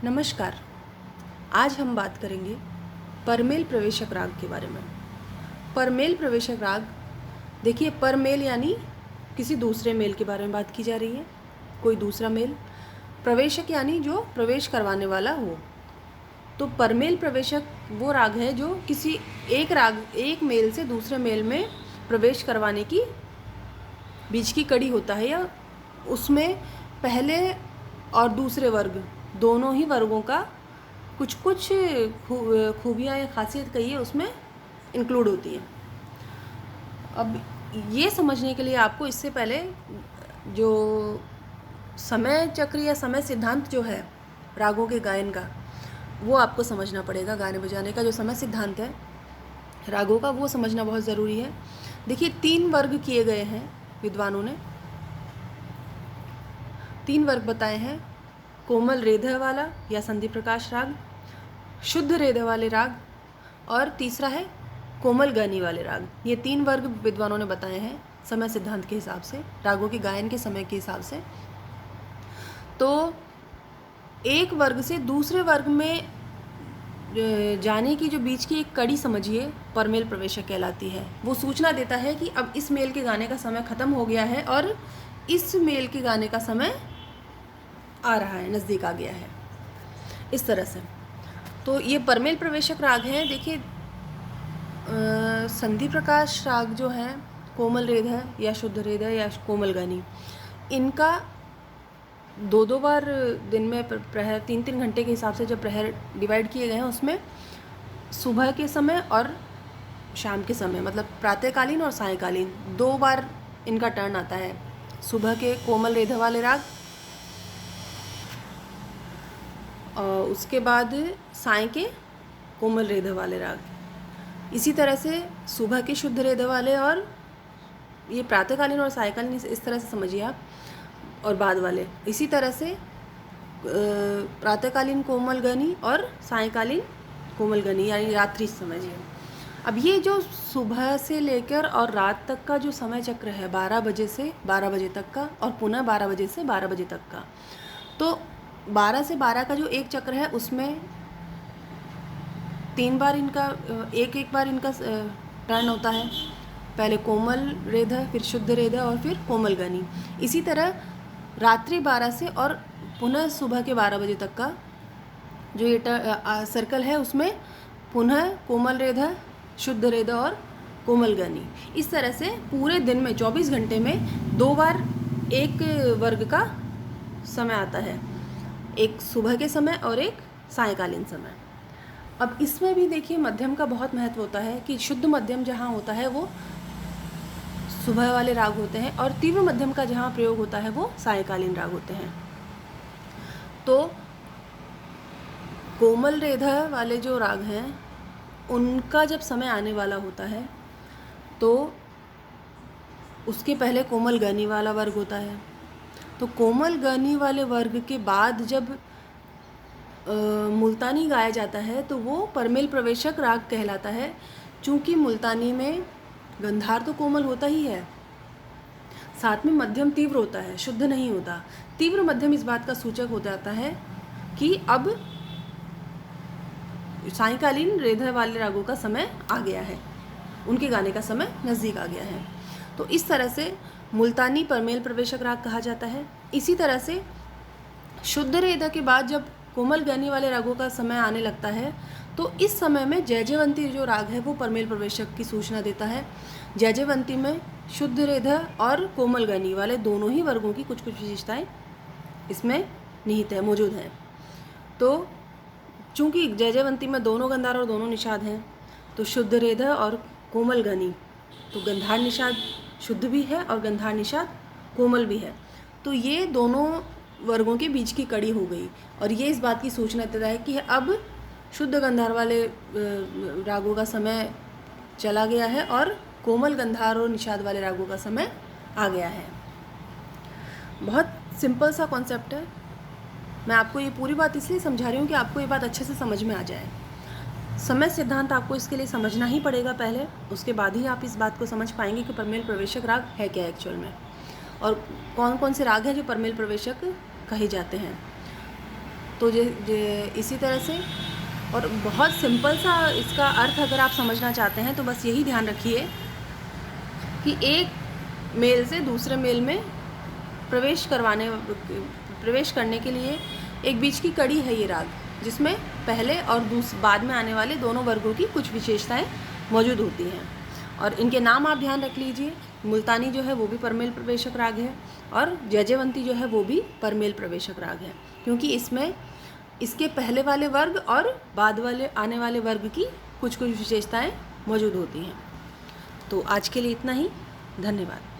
नमस्कार। आज हम बात करेंगे परमेल प्रवेशक राग के बारे में। परमेल प्रवेशक राग, देखिए परमेल यानी किसी दूसरे मेल के बारे में बात की जा रही है, कोई दूसरा मेल। प्रवेशक यानी जो प्रवेश करवाने वाला हो। तो परमेल प्रवेशक वो राग है जो किसी एक मेल से दूसरे मेल में प्रवेश करवाने की बीच की कड़ी होता है, या उसमें पहले और दूसरे वर्ग दोनों ही वर्गों का कुछ कुछ खूबियाँ या खासियत कहिए उसमें इंक्लूड होती है। अब ये समझने के लिए आपको इससे पहले जो समय चक्र या समय सिद्धांत जो है रागों के गायन का, वो आपको समझना पड़ेगा। गाने बजाने का जो समय सिद्धांत है रागों का, वो समझना बहुत ज़रूरी है। देखिए 3 वर्ग किए गए हैं विद्वानों ने, 3 वर्ग बताए हैं। कोमल रेधह वाला या संधि प्रकाश राग, शुद्ध रेधह वाले राग, और तीसरा है कोमल गनी वाले राग। ये 3 वर्ग विद्वानों ने बताए हैं समय सिद्धांत के हिसाब से, रागों के गायन के समय के हिसाब से। तो एक वर्ग से दूसरे वर्ग में जाने की जो बीच की एक कड़ी समझिए परमेल प्रवेशक कहलाती है। वो सूचना देता है कि अब इस मेल के गाने का समय ख़त्म हो गया है और इस मेल के गाने का समय आ रहा है, नज़दीक आ गया है, इस तरह से। तो ये परमेल प्रवेशक राग हैं। देखिए संधि प्रकाश राग जो है, कोमल रेधह या शुद्ध रेधह या कोमल गनी, इनका 2-2 बार दिन में प्रहर 3-3 घंटे के हिसाब से जब प्रहर डिवाइड किए गए हैं, उसमें सुबह के समय और शाम के समय, मतलब प्रातःकालीन और सायंकालीन 2 बार इनका टर्न आता है। सुबह के कोमल रेधह वाले राग और उसके बाद साय के कोमल रेधह वाले राग। इसी तरह से सुबह के शुद्ध रेधह वाले, और ये प्रातःकालीन और सायंकालीन इस तरह से समझिए आप, और बाद वाले इसी तरह से प्रातःकालीन कोमल गनी और सायंकालीन कोमल गनी, यानी रात्रि समझिए। अब ये जो सुबह से लेकर और रात तक का जो समय चक्र है, 12 बजे से 12 बजे तक का, और पुनः 12 बजे से 12 बजे तक का, तो 12 से 12 का जो एक चक्र है उसमें 3 बार इनका एक बार इनका टर्न होता है। पहले कोमल रेधह, फिर शुद्ध रेधह और फिर कोमल गनी। इसी तरह रात्रि 12 से और पुनः सुबह के 12 बजे तक का जो ये सर्कल है, उसमें पुनः कोमल रेधह, शुद्ध रेधह और कोमल गनी। इस तरह से पूरे दिन में 24 घंटे में 2 बार एक वर्ग का समय आता है, एक सुबह के समय और एक सायंकालीन समय। अब इसमें भी देखिए मध्यम का बहुत महत्व होता है कि शुद्ध मध्यम जहाँ होता है वो सुबह वाले राग होते हैं, और तीव्र मध्यम का जहाँ प्रयोग होता है वो सायंकालीन राग होते हैं। तो कोमल रेधह वाले जो राग हैं उनका जब समय आने वाला होता है तो उसके पहले कोमल गनी वाला वर्ग होता है। तो कोमल गनी वाले वर्ग के बाद जब मुल्तानी गाया जाता है तो वो परमेल प्रवेशक राग कहलाता है। चूँकि मुल्तानी में गंधार तो कोमल होता ही है, साथ में मध्यम तीव्र होता है, शुद्ध नहीं होता। तीव्र मध्यम इस बात का सूचक हो जाता है कि अब सायंकालीन रेधह वाले रागों का समय आ गया है, उनके गाने का समय नज़दीक आ गया है। तो इस तरह से मुल्तानी परमेल प्रवेशक राग कहा जाता है। इसी तरह से शुद्ध रेधह के बाद जब कोमल गनी वाले रागों का समय आने लगता है तो इस समय में जयजयवंती जो राग है वो परमेल प्रवेशक की सूचना देता है। जयजयवंती में शुद्ध रेधह और कोमल गनी वाले दोनों ही वर्गों की कुछ कुछ विशेषताएं इसमें निहित है, मौजूद हैं। तो चूँकि जयजयवंती में दोनों गंधार और दोनों निषाद हैं, तो शुद्ध रेधह और कोमल गनी, तो गंधार निषाद शुद्ध भी है और गंधार निषाद कोमल भी है। तो ये दोनों वर्गों के बीच की कड़ी हो गई, और ये इस बात की सूचना देता है कि अब शुद्ध गंधार वाले रागों का समय चला गया है और कोमल गंधार और निषाद वाले रागों का समय आ गया है। बहुत सिंपल सा कॉन्सेप्ट है। मैं आपको ये पूरी बात इसलिए समझा रही हूँ कि आपको ये बात अच्छे से समझ में आ जाए। समय सिद्धांत आपको इसके लिए समझना ही पड़ेगा पहले, उसके बाद ही आप इस बात को समझ पाएंगे कि परमेल प्रवेशक राग है क्या एक्चुअल में, और कौन कौन से राग हैं जो परमेल प्रवेशक कहे जाते हैं। तो इसी तरह से, और बहुत सिंपल सा इसका अर्थ अगर आप समझना चाहते हैं तो बस यही ध्यान रखिए कि एक मेल से दूसरे मेल में प्रवेश करने के लिए एक बीच की कड़ी है ये राग, जिसमें पहले और बाद में आने वाले दोनों वर्गों की कुछ विशेषताएं मौजूद होती हैं। और इनके नाम आप ध्यान रख लीजिए। मुल्तानी जो है वो भी परमेल प्रवेशक राग है, और जयजयवंती जो है वो भी परमेल प्रवेशक राग है, क्योंकि इसमें इसके पहले वाले वर्ग और बाद वाले आने वाले वर्ग की कुछ विशेषताएं मौजूद होती हैं। तो आज के लिए इतना ही। धन्यवाद।